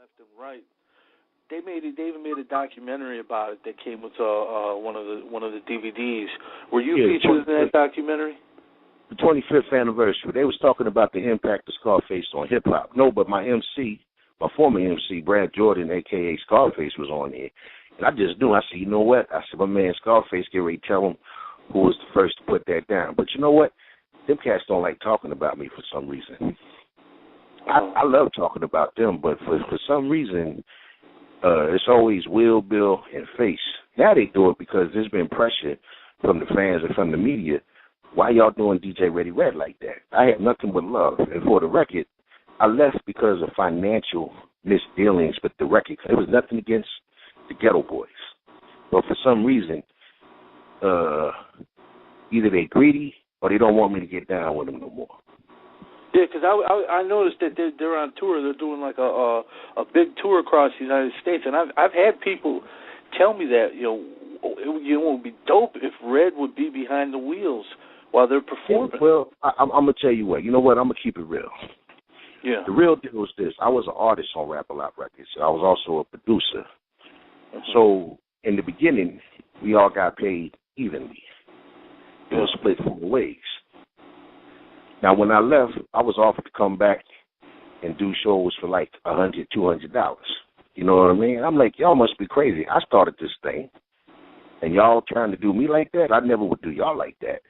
left and right. They even made a documentary about it that came with one of the DVDs. Were you featured in that documentary? The 25th anniversary. They was talking about the impact of Scarface on hip hop. No, but my former MC, Brad Jordan, a.k.a. Scarface, was on there. And I just knew. I said, you know what? I said, my man Scarface, get ready to tell him who was the first to put that down. But you know what? Them cats don't like talking about me for some reason. I love talking about them, but for some reason, it's always Will, Bill, and Face. Now they do it because there's been pressure from the fans and from the media. Why y'all doing DJ Ready Red like that? I had nothing but love. And for the record, I left because of financial misdealings with the record. It was nothing against the Geto Boys. But for some reason, either they greedy or they don't want me to get down with them no more. Yeah, because I noticed that they're on tour. They're doing like a big tour across the United States, and I've had people tell me that it would be dope if Red would be behind the wheels while they're performing. Yeah, well, I'm gonna tell you what. You know what? I'm gonna keep it real. Yeah. The real deal is this: I was an artist on Rap-A-Lot Records. I was also a producer. Mm-hmm. So in the beginning, we all got paid evenly. It was split 4 ways. Now, when I left, I was offered to come back and do shows for like $100, $200. You know what I mean? I'm like, y'all must be crazy. I started this thing, and y'all trying to do me like that? I never would do y'all like that.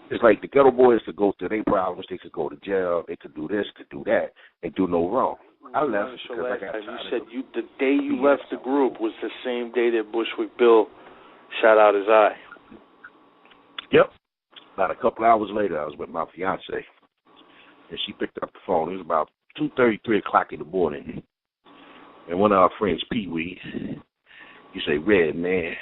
It's like the Geto Boys could go through their problems. They could go to jail. They could do this, could do that, and do no wrong. I left because I got tired. You said the day you left the group was the same day that Bushwick Bill shot out his eye. Yep. About a couple hours later, I was with my fiance, and she picked up the phone. It was about 2:30, 3 o'clock in the morning, and one of our friends, Pee Wee, he said, Red, man,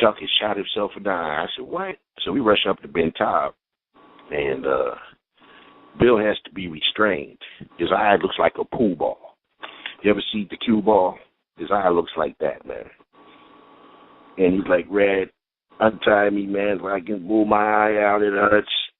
Chuck has shot himself and died. I said, what? So we rushed up to Ben Taub, and Bill has to be restrained. His eye looks like a pool ball. You ever see the cue ball? His eye looks like that, man. And he's like, Red, untie me, man, so I can move my eye out. It hurts,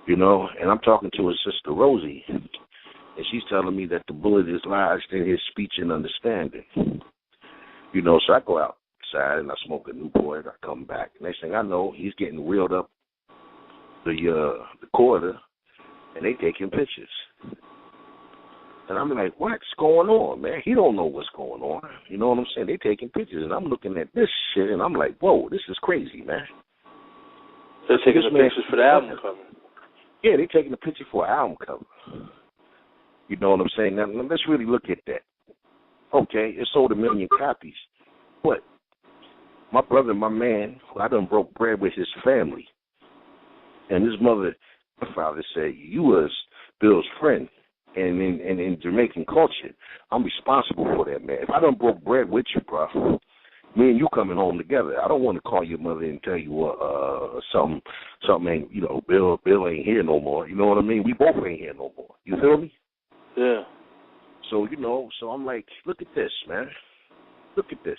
And I'm talking to his sister, Rosie, and she's telling me that the bullet is lodged in his speech and understanding. So I go outside and I smoke a Newport. I come back. Next thing I know, he's getting wheeled up the corridor, and they taking pictures. And I'm like, what's going on, man? He don't know what's going on. You know what I'm saying? They taking pictures, and I'm looking at this shit, and I'm like, whoa, this is crazy, man. They're taking the pictures for the album cover. Yeah, they're taking the picture for an album cover. You know what I'm saying? Now, let's really look at that. Okay, it sold 1 million copies. But my brother, my man, who I done broke bread with his family, and his mother, my father said, you was Bill's friend. And in Jamaican culture, I'm responsible for that, man. If I done broke bread with you, bro, me and you coming home together. I don't want to call your mother and tell you something ain't, Bill ain't here no more. You know what I mean? We both ain't here no more. You feel me? Yeah. So, so I'm like, look at this, man. Look at this.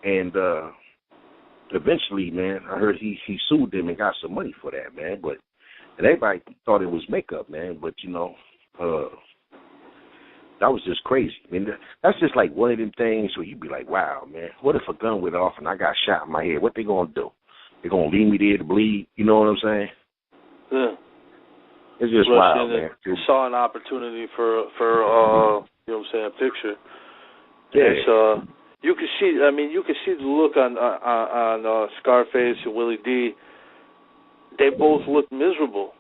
And eventually, man, I heard he sued them and got some money for that, man. And everybody thought it was makeup, man. But, that was just crazy. I mean, that's just like one of them things where you'd be like, wow, man, what if a gun went off and I got shot in my head? What they going to do? They going to leave me there to bleed? You know what I'm saying? Yeah. It's just wild, man. Saw an opportunity for a picture. Yeah. And, you can see the look on Scarface and Willie D. They both look miserable.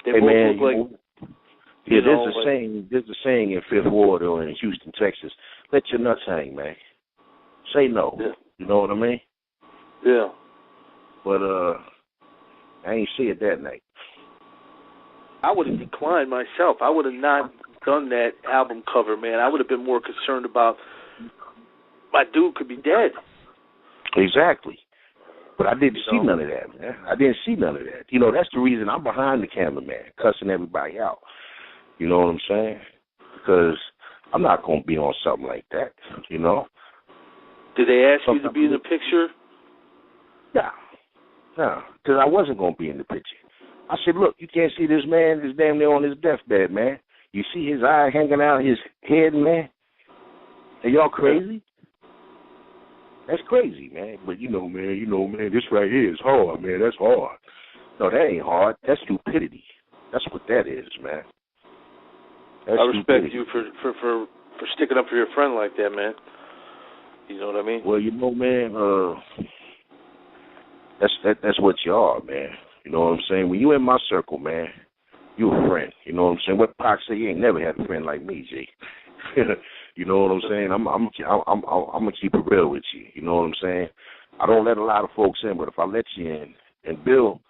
They both look like. Yeah, there's a saying in Fifth Ward or in Houston, Texas. Let your nuts hang, man. Say no. Yeah. You know what I mean? Yeah. But I ain't see it that night. I would have declined myself. I would have not done that album cover, man. I would have been more concerned about my dude could be dead. Exactly. But I didn't see none of that, man. I didn't see none of that. That's the reason I'm behind the camera, man, cussing everybody out. You know what I'm saying? Because I'm not going to be on something like that, Did they ask you to be in the picture? No, because I wasn't going to be in the picture. I said, look, you can't see this man. He's damn near on his deathbed, man. You see his eye hanging out his head, man? Are y'all crazy? That's crazy, man. But you know, man, this right here is hard, man. That's hard. No, that ain't hard. That's stupidity. That's what that is, man. That's I respect stupidity. you for sticking up for your friend like that, man. You know what I mean? Well, you know, man, that's what you are, man. You know what I'm saying? When you in my circle, man, you a friend. You know what I'm saying? What Pac say, you ain't never had a friend like me, G. You know what I'm saying? I'm gonna keep it real with you. You know what I'm saying? I don't let a lot of folks in, but if I let you in, and Bill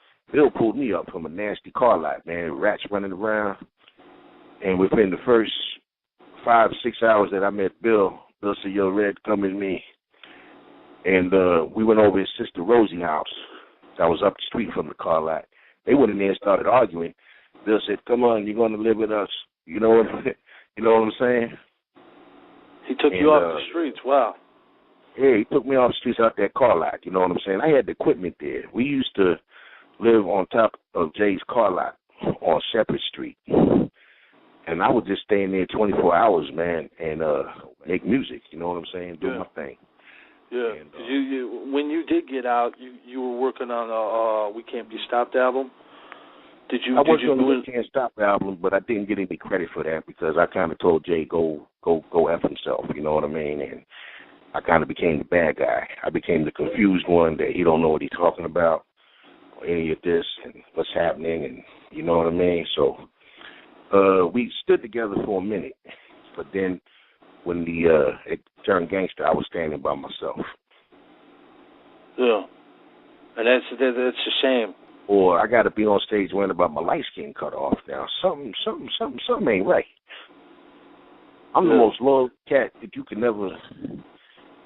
pulled me up from a nasty car lot, man, rats running around, and within the first 5 or 6 hours that I met Bill said, "Yo, Red, come with me," and we went over his sister Rosie's house. That was up the street from the car lot. They went in there and started arguing. Bill said, "Come on, you're gonna live with us." You know what I'm saying? He took you off the streets. Wow. Yeah, he took me off the streets out that car lot. You know what I'm saying? I had the equipment there. We used to live on top of Jay's car lot on Shepherd Street. And I would just stay in there 24 hours, man, and make music. You know what I'm saying? Do my thing. Yeah. And, you when you did get out, you were working on We Can't Be Stopped album. I worked on the We Can't Stop album, but I didn't get any credit for that because I kind of told Jay go F himself. You know what I mean? And I kind of became the bad guy. I became the confused one that he don't know what he's talking about or any of this and what's happening, and you know what I mean? So we stood together for a minute, but then when it turned gangster, I was standing by myself. Yeah, and that's a shame. Or I got to be on stage worrying about my light skin cut off now. Something ain't right. I'm the most loyal cat that you can never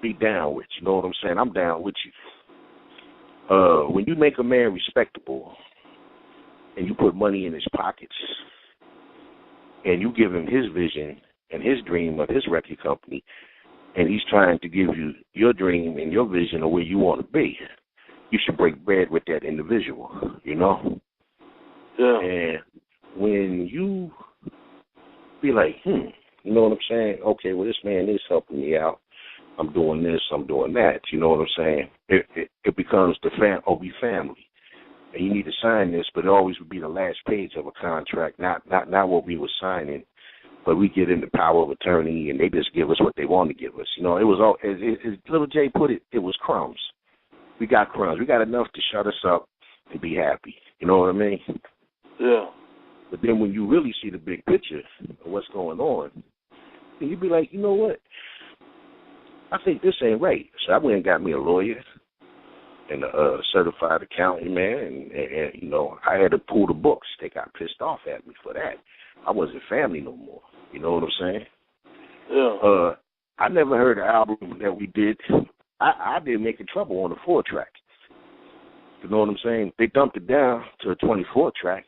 be down with. You know what I'm saying? I'm down with you. When you make a man respectable and you put money in his pockets and you give him his vision and his dream of his record company, and he's trying to give you your dream and your vision of where you want to be, you should break bread with that individual, you know? Yeah. And when you be like, you know what I'm saying? Okay, well, this man is helping me out. I'm doing this, I'm doing that. You know what I'm saying? It becomes we family. And you need to sign this, but it always would be the last page of a contract, not what we were signing. But we get in the power of attorney, and they just give us what they want to give us. You know, it was all, as Little J put it, it was crumbs. We got crumbs. We got enough to shut us up and be happy. You know what I mean? Yeah. But then when you really see the big picture of what's going on, then you be like, you know what? I think this ain't right. So I went and got me a lawyer and a certified accountant, man, and you know, I had to pull the books. They got pissed off at me for that. I wasn't family no more. You know what I'm saying? Yeah. I never heard an album that we did. I did Making Trouble on the 4-track. You know what I'm saying? They dumped it down to a 24-track,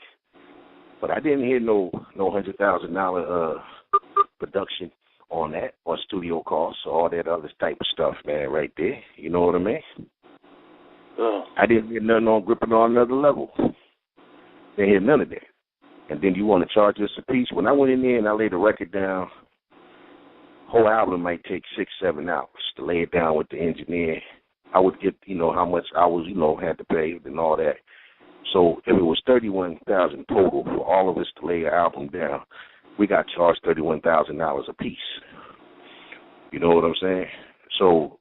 but I didn't hear no $100,000 production on that, or studio costs, or all that other type of stuff, man, right there. You know what I mean? I didn't hear nothing on Gripping on Another Level. Didn't hear none of that. And then you want to charge us a piece? When I went in there and I laid the record down, whole album might take 6-7 hours to lay it down with the engineer. I would get, you know, how much I was, you know, had to pay and all that. So if it was $31,000 total for all of us to lay an album down, we got charged $31,000 a piece. You know what I'm saying? So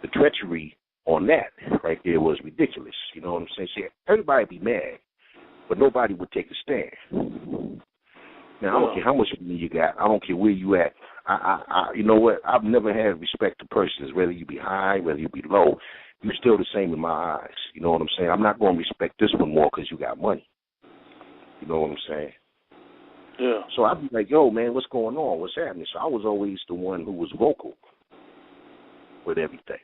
the treachery on that right there was ridiculous. You know what I'm saying? See, everybody be mad, but nobody would take a stand. Now, I don't care how much money you got. I don't care where you at. You know what? I've never had respect to persons, whether you be high, whether you be low. You're still the same in my eyes. You know what I'm saying? I'm not going to respect this one more because you got money. You know what I'm saying? Yeah. So I'd be like, yo, man, what's going on? What's happening? So I was always the one who was vocal with everything.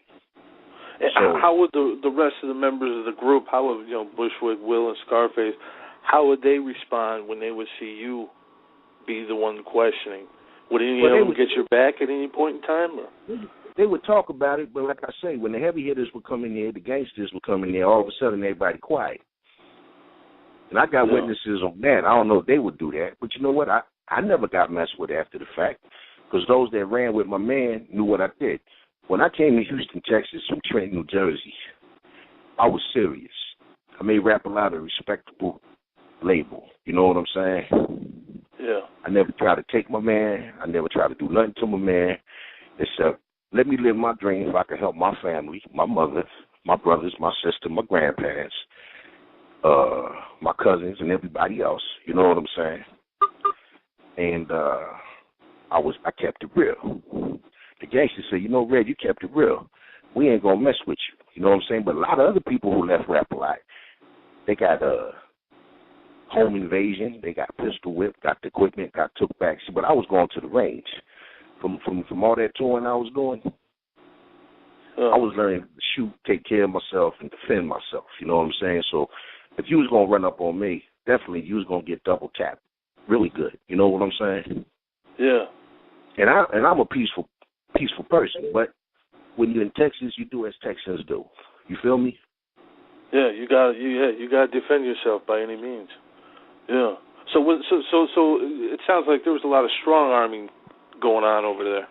And so, how would the rest of the members of the group, how would, you know, Bushwick, Will, and Scarface, how would they respond when they would see you be the one questioning? Would any of them get your back at any point in time? Or? They would talk about it, but like I say, when the heavy hitters would come in there, the gangsters would come in there, all of a sudden everybody quiet. And I got witnesses on that. I don't know if they would do that. But you know what? I never got messed with after the fact because those that ran with my man knew what I did. When I came to Houston, Texas from Trenton, New Jersey, I was serious. I made Rap-A-Lot a respectable label. You know what I'm saying? Yeah. I never tried to take my man. I never tried to do nothing to my man except let me live my dream if I can help my family, my mother, my brothers, my sister, my grandparents, my cousins, and everybody else. You know what I'm saying? And I kept it real. The gangsters said, you know, Red, you kept it real. We ain't gonna mess with you. You know what I'm saying? But a lot of other people who left Rap-A-Lot, they got home invasion, they got pistol whipped, got the equipment, got took back. But I was going to the range. From all that touring I was doing, I was learning to shoot, take care of myself, and defend myself. You know what I'm saying? So if you was gonna run up on me, definitely you was gonna get double tapped, really good. You know what I'm saying? Yeah. And I'm a peaceful person, but when you're in Texas, you do as Texans do. You feel me? Yeah, you got to defend yourself by any means. Yeah. So it sounds like there was a lot of strong arming going on over there.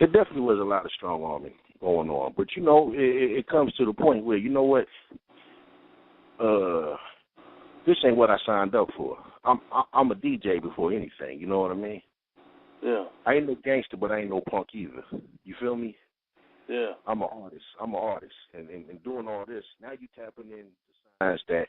It definitely was a lot of strong arming going on, but you know, it comes to the point where you know what, this ain't what I signed up for. I'm a DJ before anything. You know what I mean? Yeah. I ain't no gangster, but I ain't no punk either. You feel me? Yeah. I'm an artist. And doing all this, now you tapping in the signs that